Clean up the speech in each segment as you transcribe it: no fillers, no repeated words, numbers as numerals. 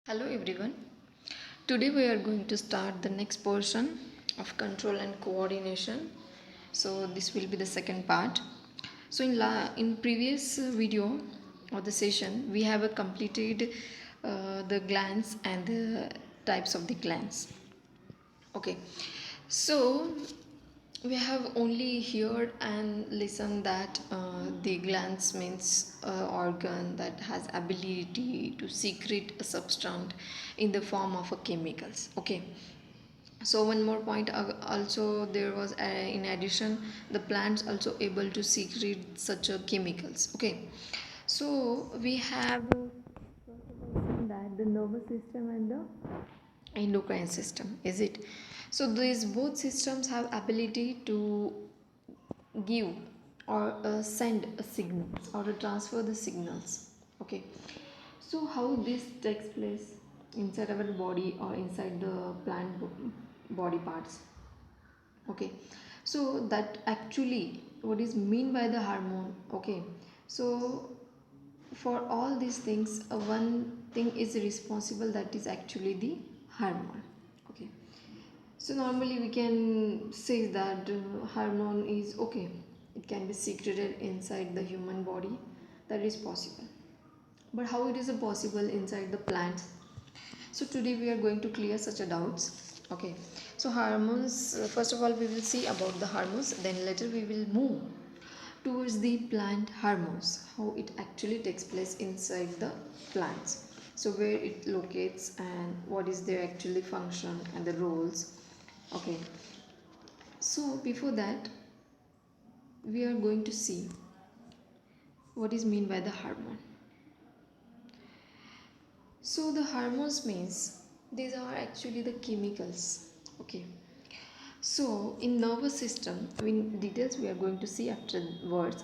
Hello everyone. Today we are going to start the next portion of control and coordination. So this will be the second part. So in previous video or the session we have completed the glands and the types of the glands. Okay. So we have only heard and listened that the glands means organ that has ability to secrete a substance in the form of a chemicals. Okay, so one more point, also there was in addition the plants also able to secrete such a chemicals. Okay, so we have first of all seen that the nervous system and the endocrine system, is it? So these both systems have ability to give or send a signals or transfer the signals. Okay, so how this takes place inside our body or inside the body parts. Okay, so that actually what is mean by the hormone. Okay, so for all these things one thing is responsible, that is actually the hormone. Okay, so normally we can say that hormone is okay, it can be secreted inside the human body, that is possible. But how it is possible inside the plants? So today we are going to clear such a doubts. Okay, so hormones, first of all we will see about the hormones, then later we will move towards the plant hormones, how it actually takes place inside the plants, so where it locates and what is their actually function and the roles. Okay, so before that we are going to see what is mean by the hormone. So the hormones means these are actually the chemicals. Okay, so in nervous system, in details we are going to see afterwards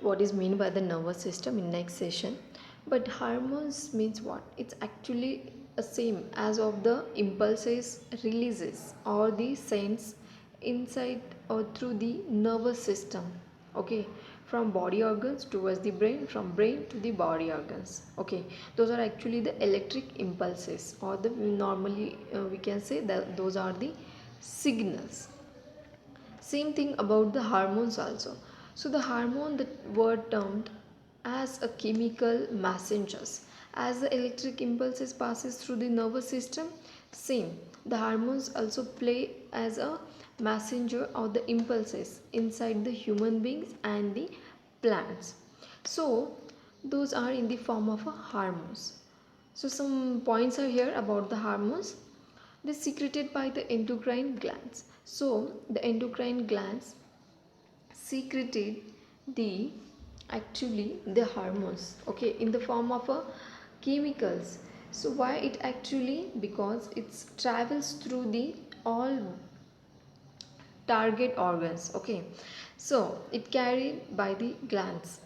what is mean by the nervous system in next session. But hormones means what? It's actually a same as of the impulses, releases or the sense inside or through the nervous system. Okay, from body organs towards the brain, from brain to the body organs. Okay, those are actually the electric impulses, or the normally we can say that those are the signals. Same thing about the hormones also. So the hormone that were termed as a chemical messengers. As the electric impulses passes through the nervous system, same. The hormones also play as a messenger of the impulses inside the human beings and the plants. So those are in the form of a hormones. So some points are here about the hormones. They secreted by the endocrine glands. So the endocrine glands secreted the actually the hormones, okay, in the form of a chemicals. So why it actually? Because it travels through the all target organs. Okay, so it carried by the glands.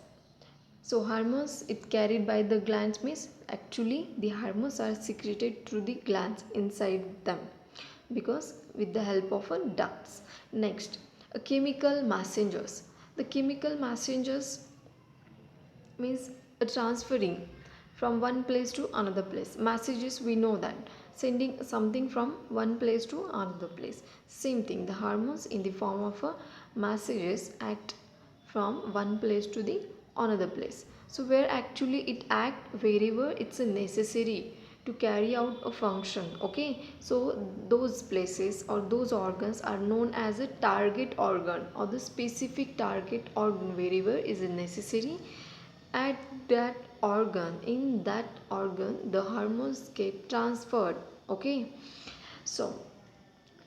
So hormones it carried by the glands means actually the hormones are secreted through the glands inside them, because with the help of a ducts. Next, a chemical messengers. The chemical messengers means a transferring from one place to another place. Messages, we know that sending something from one place to another place. Same thing, the hormones in the form of a messages act from one place to the another place. So where actually it act wherever it's necessary to carry out a function. Okay, so those places or those organs are known as a target organ, or the specific target organ wherever is necessary at that organ. In that organ the hormones get transferred. Okay, so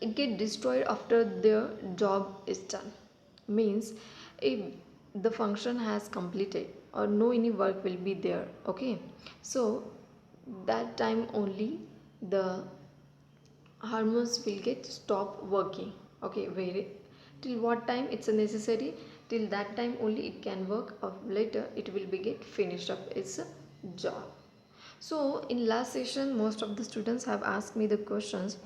it get destroyed after their job is done, means if the function has completed or no any work will be there. Okay, so that time only the hormones will get stop working. Okay, where till what time it's necessary, till that time only it can work, or later it will be get finished up its job. So in last session most of the students have asked me the questions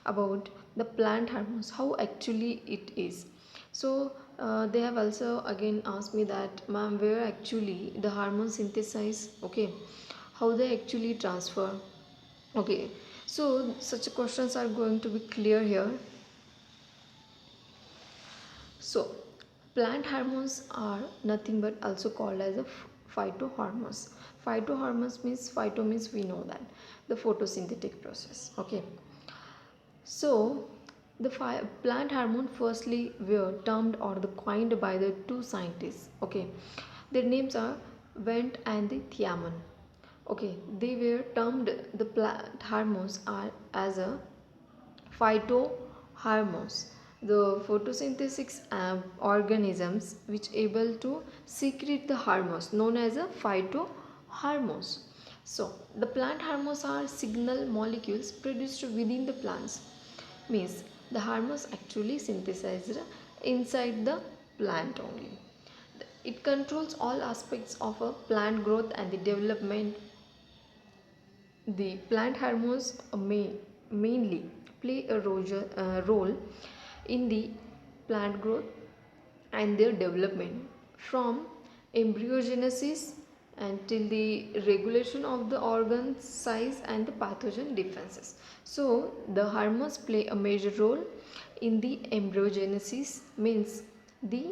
about the plant hormones, how actually it is. So they have also again asked me that ma'am, where actually the hormone synthesize, okay, how they actually transfer, Okay, so such questions are going to be clear here. So, plant hormones are nothing but also called as a phytohormones. Phytohormones means, phyto means we know that the photosynthetic process. Okay, so the plant hormone firstly were termed or the coined by the two scientists. Okay, their names are Went and the Thiaman. Okay, they were termed the plant hormones are as a phytohormones, the photosynthetic organisms which able to secrete the hormones known as a phytohormones. So the plant hormones are signal molecules produced within the plants, means the hormones actually synthesized inside the plant only. It controls all aspects of a plant growth and the development. The plant hormones mainly play a role in the plant growth and their development from embryogenesis until the regulation of the organ size and the pathogen defenses. So the hormones play a major role in the embryogenesis, means the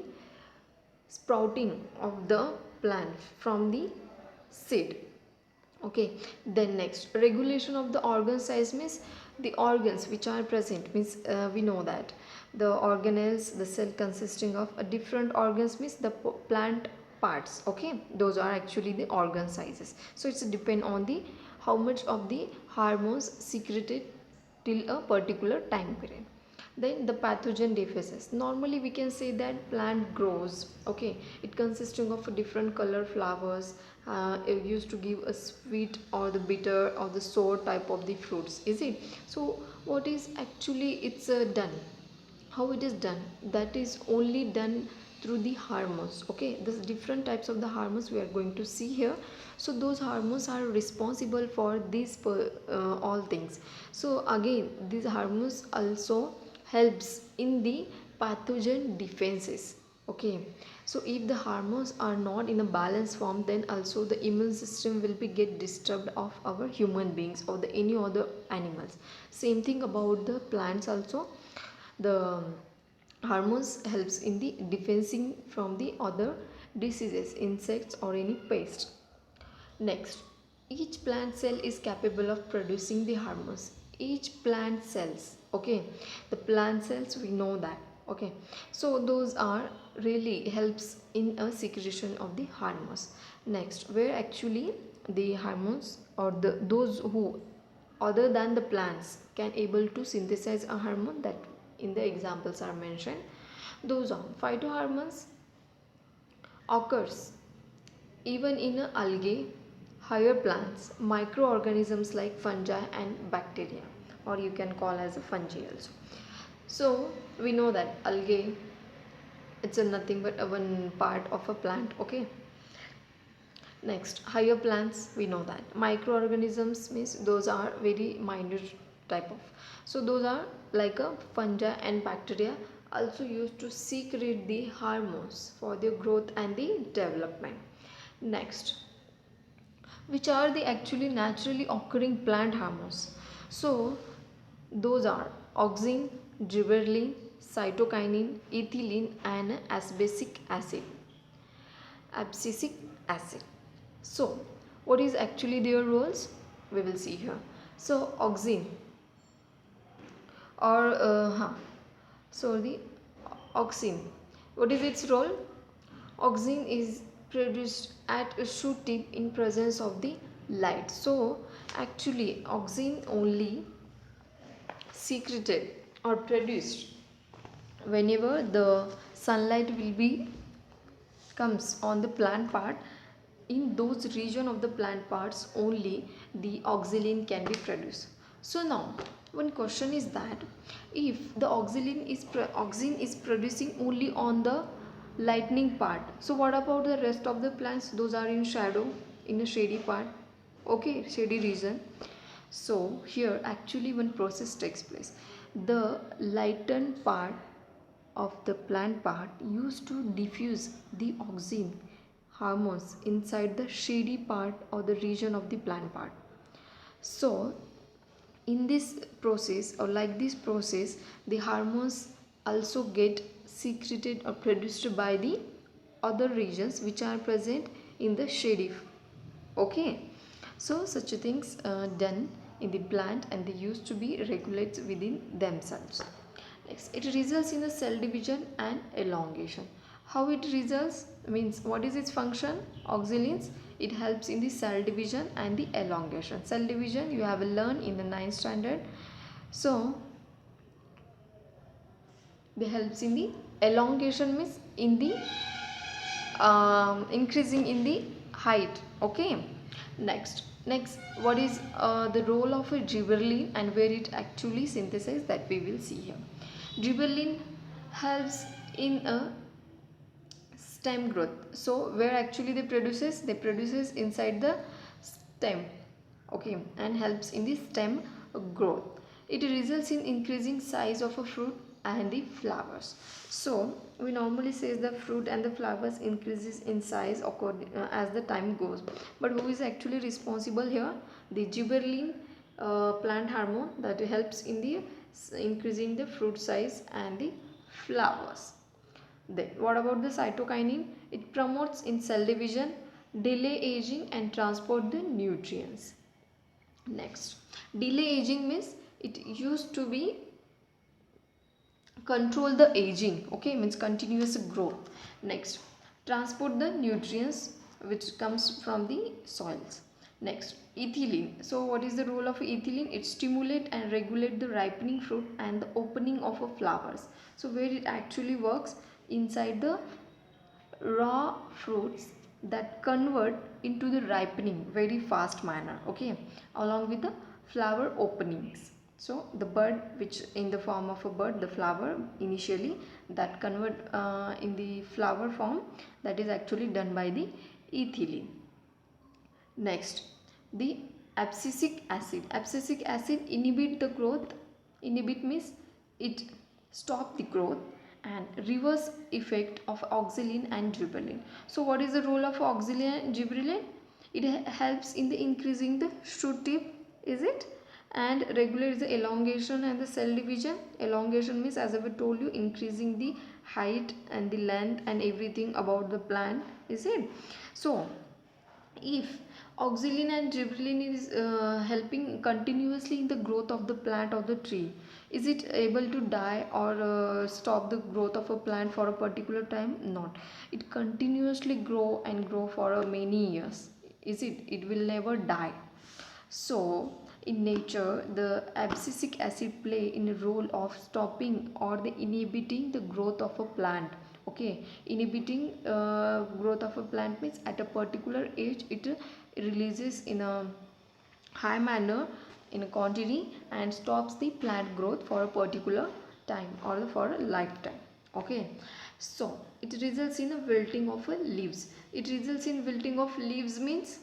sprouting of the plant from the seed. Okay, then next regulation of the organ size means the organs which are present, means we know that the organelles, the cell consisting of a different organs, means the plant parts. Okay, those are actually the organ sizes. So it's depend on the how much of the hormones secreted till a particular time period. Then the pathogen deficits, normally we can say that plant grows. Okay, it consisting of different color flowers, it used to give a sweet or the bitter or the sour type of the fruits, is it? So what is actually it's done, how it is done, that is only done through the hormones. Okay, there's different types of the hormones we are going to see here. So those hormones are responsible for these all things. So again these hormones also helps in the pathogen defenses. Okay, so if the hormones are not in a balanced form, then also the immune system will be get disturbed of our human beings or the any other animals. Same thing about the plants also, the hormones helps in the defending from the other diseases, insects or any pest. Next, each plant cell is capable of producing the hormones. Each plant cells, okay, the plant cells we know that. Okay, so those are really helps in a secretion of the hormones. Next, where actually the hormones or the those who other than the plants can able to synthesize a hormone, that in the examples are mentioned. Those are phytohormones occurs even in algae, higher plants, microorganisms like fungi and bacteria, or you can call as a fungi also. So we know that algae, it's a nothing but a one part of a plant. Okay. Next, higher plants, we know that microorganisms means those are very minute type of. So those are like a fungi and bacteria also used to secrete the hormones for their growth and the development. Next, which are the actually naturally occurring plant hormones. So those are auxin, gibberellin, cytokinin, ethylene and asbasic acid. Abscisic acid. So what is actually their roles? We will see here. So auxin or so the auxin, what is its role? Auxin is produced at a shoot tip in presence of the light. So actually auxin only secreted or produced whenever the sunlight will be comes on the plant part. In those region of the plant parts only the auxilin can be produced. So now one question is that if the auxin is producing only on the lightning part, so what about the rest of the plants? Those are in shadow, in a shady part. Okay, shady region. So here actually one process takes place. The lightened part of the plant part used to diffuse the auxin hormones inside the shady part or the region of the plant part. So In this process, or like this process, the hormones also get secreted or produced by the other regions which are present in the sheath. Okay, so such things done in the plant, and they used to be regulated within themselves. Next, it results in the cell division and elongation. How it results means, what is its function? Auxiliins, it helps in the cell division and the elongation. Cell division you have learned in the 9th standard. So they helps in the elongation, means in the increasing in the height. Okay, next what is the role of a gibberellin and where it actually synthesizes, that we will see here. Gibberellin helps in a stem growth. So where actually they produces inside the stem. Okay, and helps in the stem growth. It results in increasing size of a fruit and the flowers. So we normally say the fruit and the flowers increases in size as the time goes, but who is actually responsible here? The gibberellin plant hormone, that helps in the increasing the fruit size and the flowers. Then what about the cytokinin? It promotes in cell division, delay aging and transport the nutrients. Next, delay aging means it used to be control the aging. Okay, means continuous growth. Next, transport the nutrients which comes from the soils. Next, ethylene. So what is the role of ethylene? It stimulate and regulate the ripening fruit and the opening of a flowers. So where it actually works? Inside the raw fruits that convert into the ripening very fast manner. Okay, along with the flower openings. So the bud, which in the form of a bud, the flower initially, that convert in the flower form, that is actually done by the ethylene. Next, the abscisic acid. Abscisic acid inhibit the growth. Inhibit means it stop the growth and reverse effect of auxilin and gibberellin. So what is the role of auxilin and gibberellin? It helps in the increasing the shoot tip, is it? And regulates the elongation and the cell division. Elongation means, as I told you, increasing the height and the length and everything about the plant, is it? So if auxilin and gibberellin is helping continuously in the growth of the plant or the tree, is it able to die or stop the growth of a plant for a particular time? Not. It continuously grow and grow for many years, is it? It will never die. So in nature, the abscisic acid play in a role of stopping or the inhibiting the growth of a plant. Okay, inhibiting growth of a plant means at a particular age it releases in a high manner in a quantity and stops the plant growth for a particular time or for a lifetime. Okay, so it results in a wilting of a leaves. It results in wilting of leaves means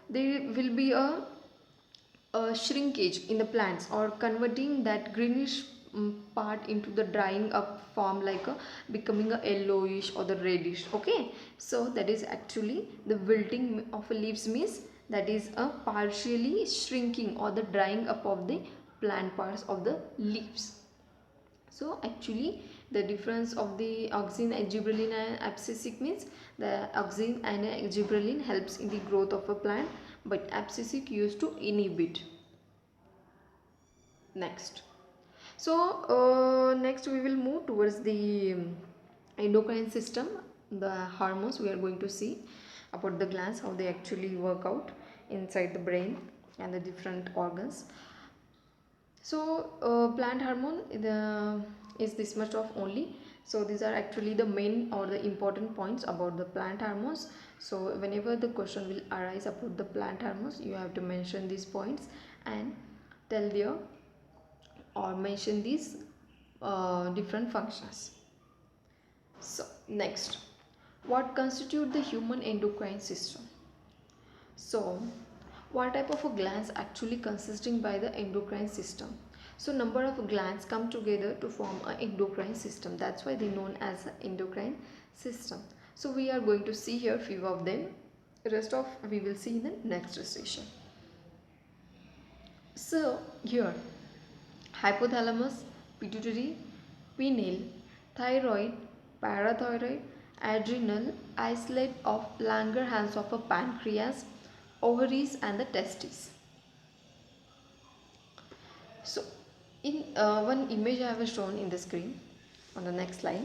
there will be a shrinkage in the plants or converting that greenish part into the drying up form, like a becoming a yellowish or the reddish. Okay, so that is actually the wilting of leaves, means that is a partially shrinking or the drying up of the plant parts of the leaves. So actually the difference of the auxin and gibberellin and abscisic means the auxin and gibberellin helps in the growth of a plant, but abscisic used to inhibit. Next, so next we will move towards the endocrine system, the hormones. We are going to see about the glands, how they actually work out inside the brain and the different organs. So plant hormone is this much of only. So these are actually the main or the important points about the plant hormones. So whenever the question will arise about the plant hormones, you have to mention these points and tell their or mention these different functions. So next, what constitute the human endocrine system? So what type of a glands actually consisting by the endocrine system? So number of glands come together to form an endocrine system. That's why they known as an endocrine system. So we are going to see here few of them. Rest of we will see in the next session. So here, hypothalamus, pituitary, pineal, thyroid, parathyroid, adrenal, isolate of Langerhans of a pancreas, ovaries and the testes. So in one image I have shown in the screen on the next slide.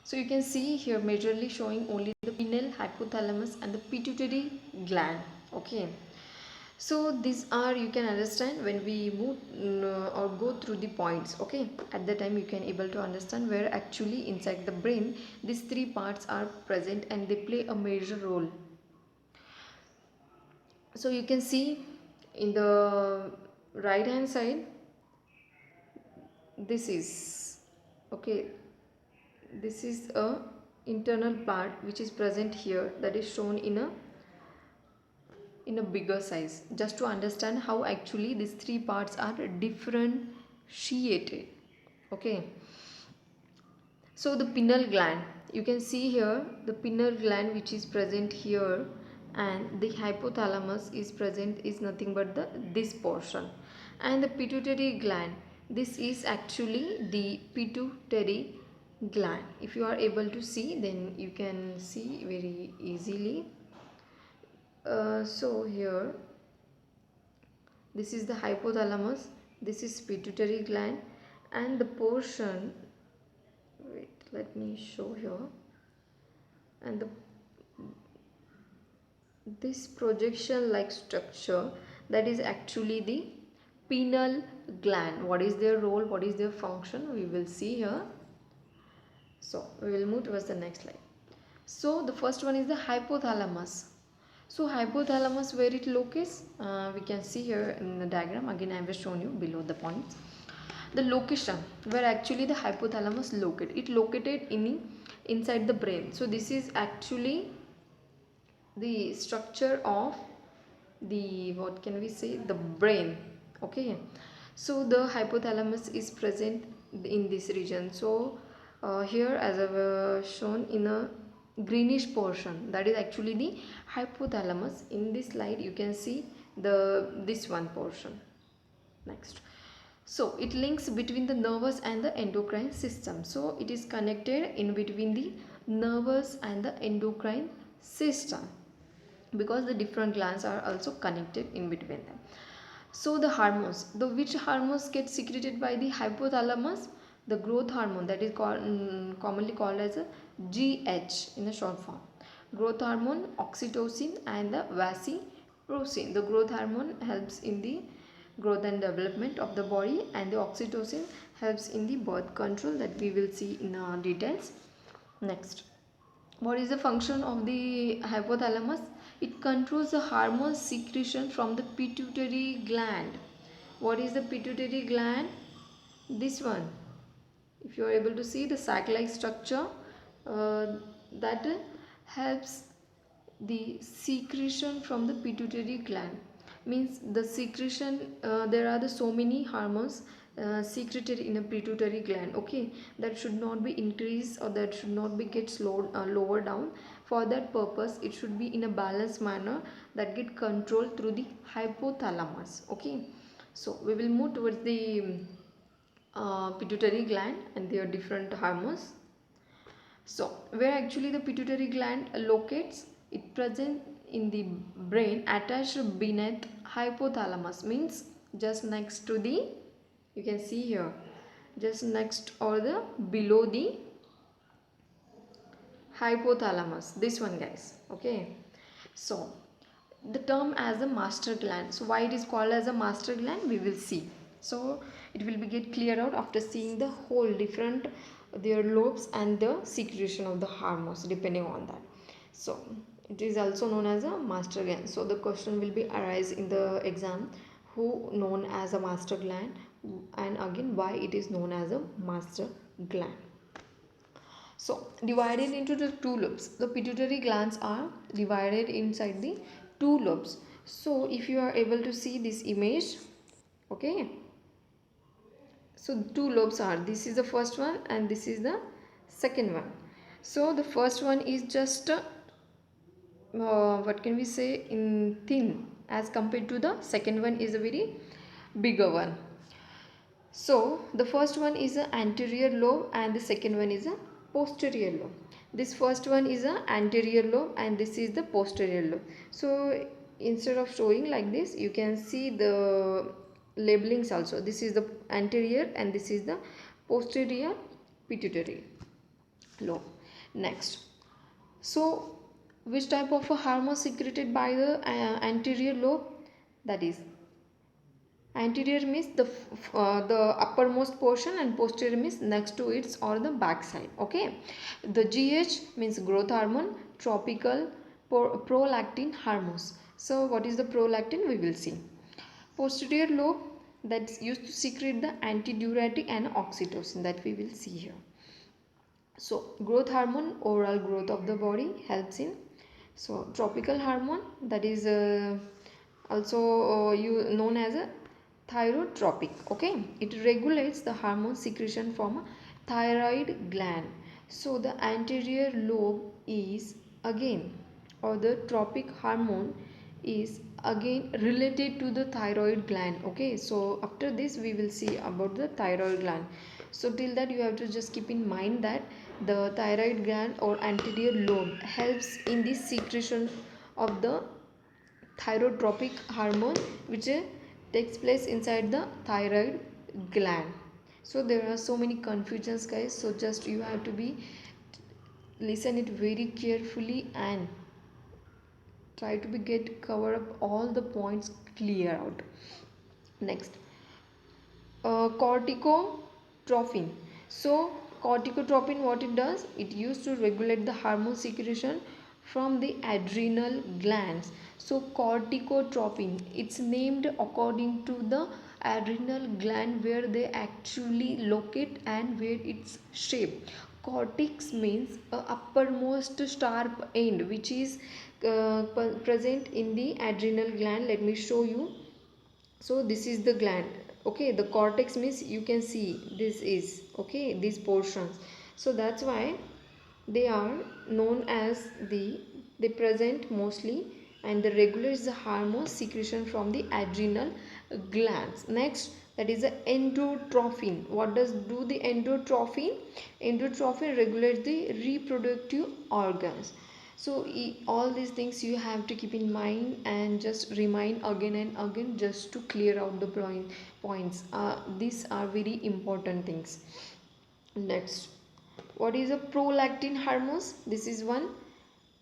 So you can see here majorly showing only the pineal, hypothalamus and the pituitary gland. Okay. So these are, you can understand when we move or go through the points. Okay. At that time you can able to understand where actually inside the brain these three parts are present and they play a major role. So you can see in the right hand side, this is okay, this is a internal part which is present here, that is shown in a bigger size, just to understand how actually these three parts are differentiated. Okay, so the pineal gland, you can see here the pineal gland which is present here, and the hypothalamus is present is nothing but this portion, and the pituitary gland, this is actually the pituitary gland. If you are able to see, then you can see very easily. So here, this is the hypothalamus, this is pituitary gland, and the portion, wait, let me show here, and this projection like structure, that is actually the pineal gland. What is their role, what is their function, we will see here. So we will move towards the next slide. So the first one is the hypothalamus. So hypothalamus, where it locates, we can see here in the diagram. Again I have shown you below the points. The location where actually the hypothalamus located, it located inside the brain. So this is actually the structure of the, what can we say, the brain. Okay, so the hypothalamus is present in this region. So here, as I've shown in a greenish portion, that is actually the hypothalamus. In this slide you can see this one portion. Next, so it links between the nervous and the endocrine system. So it is connected in between the nervous and the endocrine system, because the different glands are also connected in between them. So the hormones, which hormones get secreted by the hypothalamus? The growth hormone, that is commonly called as a GH in the short form. Growth hormone, oxytocin and the vasopressin. The growth hormone helps in the growth and development of the body, and the oxytocin helps in the birth control, that we will see in details. Next, what is the function of the hypothalamus? It controls the hormone secretion from the pituitary gland. What is the pituitary gland? This one. If you are able to see the sac-like structure, that helps the secretion from the pituitary gland. Means the secretion, there are so many hormones secreted in a pituitary gland. Okay, that should not be increased, or that should not be get slowed lower down. For that purpose, it should be in a balanced manner, that get controlled through the hypothalamus. Okay, so we will move towards the pituitary gland and their different hormones. So where actually the pituitary gland locates, it present in the brain attached beneath hypothalamus, means just next to the, you can see here, just next or the below the hypothalamus, this one guys. Okay, so the term as a master gland. So why it is called as a master gland, we will see. So it will be get clear out after seeing the whole different their lobes and the secretion of the hormones depending on that. So it is also known as a master gland. So the question will be arise in the exam, who known as a master gland, and again why it is known as a master gland. So divided into the two lobes, the pituitary glands are divided inside the two lobes. So if you are able to see this image, okay, so two lobes are, this is the first one and this is the second one. So the first one is just what can we say, in thin, as compared to the second one is a very bigger one. So the first one is a anterior lobe and the second one is a posterior lobe. This first one is a anterior lobe and this is the posterior lobe. So instead of showing like this, you can see the labelings also. This is the anterior and this is the posterior pituitary lobe. Next, so which type of a hormone secreted by the anterior lobe? That is, anterior means the uppermost portion and posterior means next to it or the back side. Okay, the GH means growth hormone, tropical prolactin hormones. So what is the prolactin? We will see. Posterior lobe, that's used to secrete the antidiuretic and oxytocin, that we will see here. So growth hormone, overall growth of the body helps in. So tropical hormone, that is also you known as a thyrotropic. Okay, it regulates the hormone secretion from a thyroid gland. So the anterior lobe is again, or the tropic hormone is again related to the thyroid gland. Okay, so after this we will see about the thyroid gland. So till that you have to just keep in mind that the thyroid gland or anterior lobe helps in the secretion of the thyrotropic hormone, which takes place inside the thyroid gland. So there are so many confusions, guys, so just you have to be listen it very carefully and try to be get cover up all the points clear out. Next, corticotropin. So corticotropin, what it does, it used to regulate the hormone secretion from the adrenal glands. So corticotropin, it's named according to the adrenal gland where they actually locate and where it's shaped. Cortex means uppermost sharp end which is present in the adrenal gland. Let me show you. So this is the gland. Okay, the cortex means you can see this is okay, these portions. So that's why they are known as they present mostly and they regulates the hormone secretion from the adrenal glands. Next, that is the endotrophin. What does do the endotrophin? Endotrophin regulates the reproductive organs. So all these things you have to keep in mind and just remind again and again just to clear out the points. These are very important things. Next, what is a prolactin hormones? This is one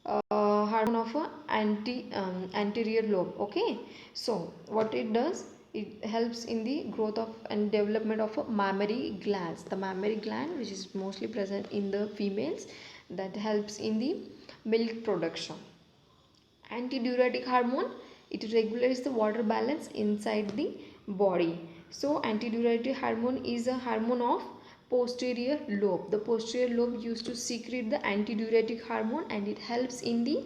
hormone of a anterior lobe. Okay, so what it does, it helps in the growth of and development of a mammary glands. The mammary gland, which is mostly present in the females, that helps in the milk production. Antidiuretic hormone, it regulates the water balance inside the body. So antidiuretic hormone is a hormone of posterior lobe. The posterior lobe used to secrete the antidiuretic hormone and it helps in the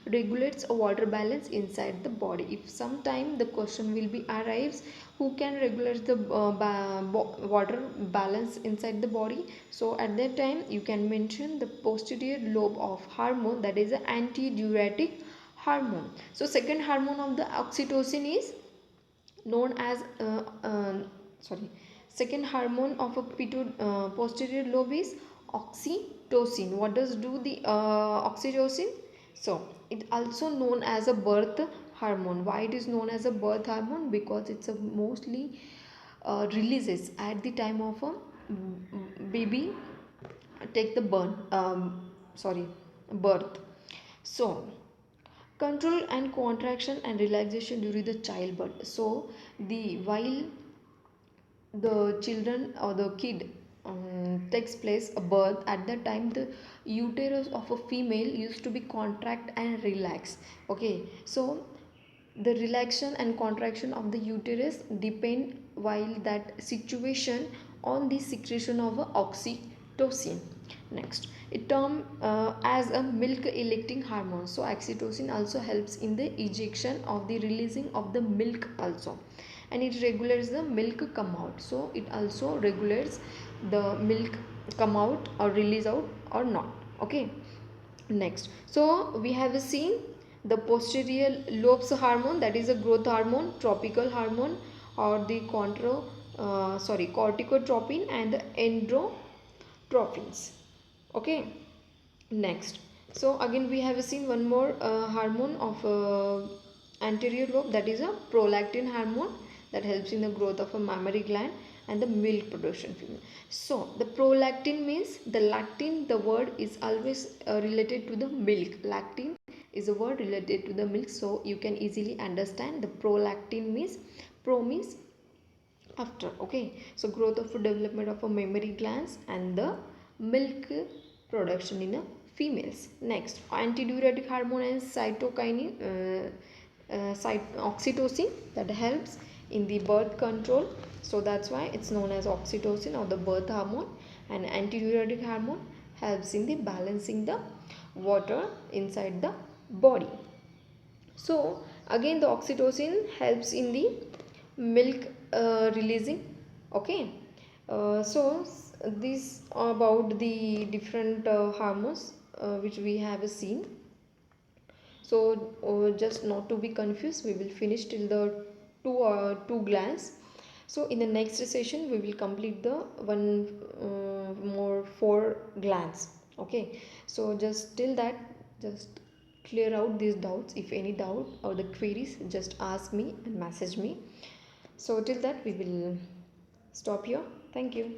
regulates a water balance inside the body. If sometime the question will be arrives, who can regulate the water balance inside the body, so at that time you can mention the posterior lobe of hormone, that is an antidiuretic hormone. So second hormone of the oxytocin is known as second hormone of a posterior lobe is oxytocin. What does do the oxytocin? So it also known as a birth hormone. Why it is known as a birth hormone? Because it's a mostly releases at the time of a baby take the birth. So control and contraction and relaxation during the childbirth. So the while the children or the kid takes place a birth, at that time the uterus of a female used to be contract and relax. Okay, so the relaxation and contraction of the uterus depend while that situation on the secretion of a oxytocin. Next, it term as a milk electing hormone. So oxytocin also helps in the ejection of the releasing of the milk also, and it regulates the milk come out. So it also regulates the milk come out or release out or not. Okay, next, so we have seen the posterior lobes hormone, that is a growth hormone, tropical hormone, or the corticotropin and the endorphins. Okay, next. So again we have seen one more hormone of anterior lobe, that is a prolactin hormone that helps in the growth of a mammary gland and the milk production female. So the prolactin means the lactin, the word is always related to the milk. Lactin is a word related to the milk, so you can easily understand the prolactin means, pro means after. Okay, so growth of development of a mammary glands and the milk production in a females. Next, antidiuretic hormone is cytokinin, oxytocin, that helps in the birth control, so that's why it's known as oxytocin or the birth hormone. And antidiuretic hormone helps in the balancing the water inside the body. So again the oxytocin helps in the milk releasing. Okay, so this about the different hormones which we have seen. So just not to be confused, we will finish till the two glands. So in the next session we will complete the one more four glands. Okay, so just till that, just clear out these doubts. If any doubt or the queries, just ask me and message me. So till that we will stop here. Thank you.